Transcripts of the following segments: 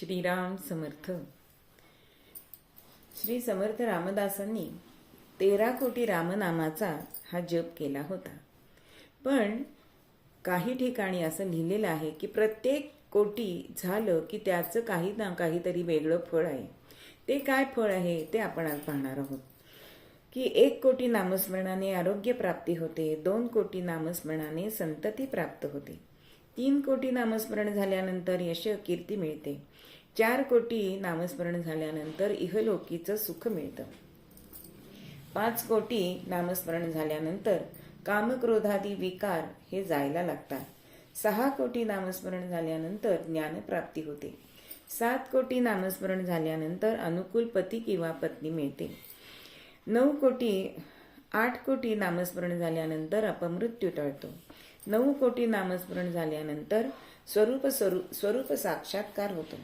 श्रीराम समर्थ. श्री समर्थ रामदासांनी 13 कोटी रामनामाचा हा जप केला होता. पण काही ठिकाणी असं लिहिलेलं आहे की प्रत्येक कोटी झालं की त्याचं काही ना काहीतरी वेगळं फळ आहे. ते काय फळ आहे ते आपण आज पाहणार आहोत. की 1 कोटी नामस्मरणाने आरोग्य प्राप्ती होते, 2 कोटी नामस्मरणाने संतती प्राप्त होते, 3 कोटी नामस्मरण झाल्यानंतर यश कीर्ती मिळते, 4 कोटी नामस्मरण झाल्यानंतर इहलोकीचं सुख मिळतं, 5 कोटी नामस्मरण झाल्यानंतर कामक्रोधादी विकार हे जायला लागतात, 6 कोटी नामस्मरण झाल्यानंतर ज्ञानप्राप्ती होते, 7 कोटी नामस्मरण झाल्यानंतर अनुकूल पती किंवा पत्नी मिळते, 8 कोटी नामस्मरण झाल्यानंतर अपमृत्यू टळतो, 9 कोटी नामस्मरण झाल्यानंतर स्वरूप साक्षात्कार होतो,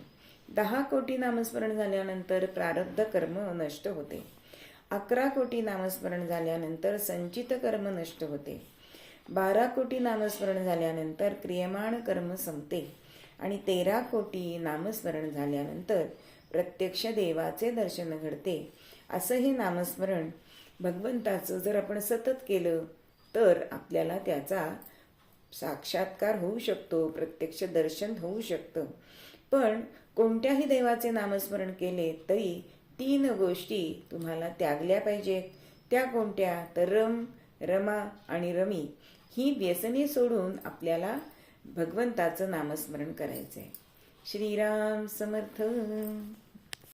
10 कोटी नामस्मरण झाल्यानंतर प्रारब्ध कर्म नष्ट होते, 11 कोटी नामस्मरण झाल्यानंतर संचित कर्म नष्ट होते, 12 कोटी नामस्मरण झाल्यानंतर क्रियमाण कर्म संपते आणि 13 कोटी नामस्मरण झाल्यानंतर प्रत्यक्ष देवाचे दर्शन घडते. असं हे नामस्मरण भगवंताचं जर आपण सतत केलं तर आपल्याला त्याचा साक्षात्कार होऊ शकतो, प्रत्यक्ष दर्शन होऊ शकतं. पण कोणत्याही देवाचे नामस्मरण केले तरी 3 गोष्टी तुम्हाला त्यागल्या पाहिजेत. त्या कोणत्या? तर रम, रमा आणि रमी ही व्यसने सोडून आपल्याला भगवंताचं नामस्मरण करायचंय. श्रीराम समर्थ.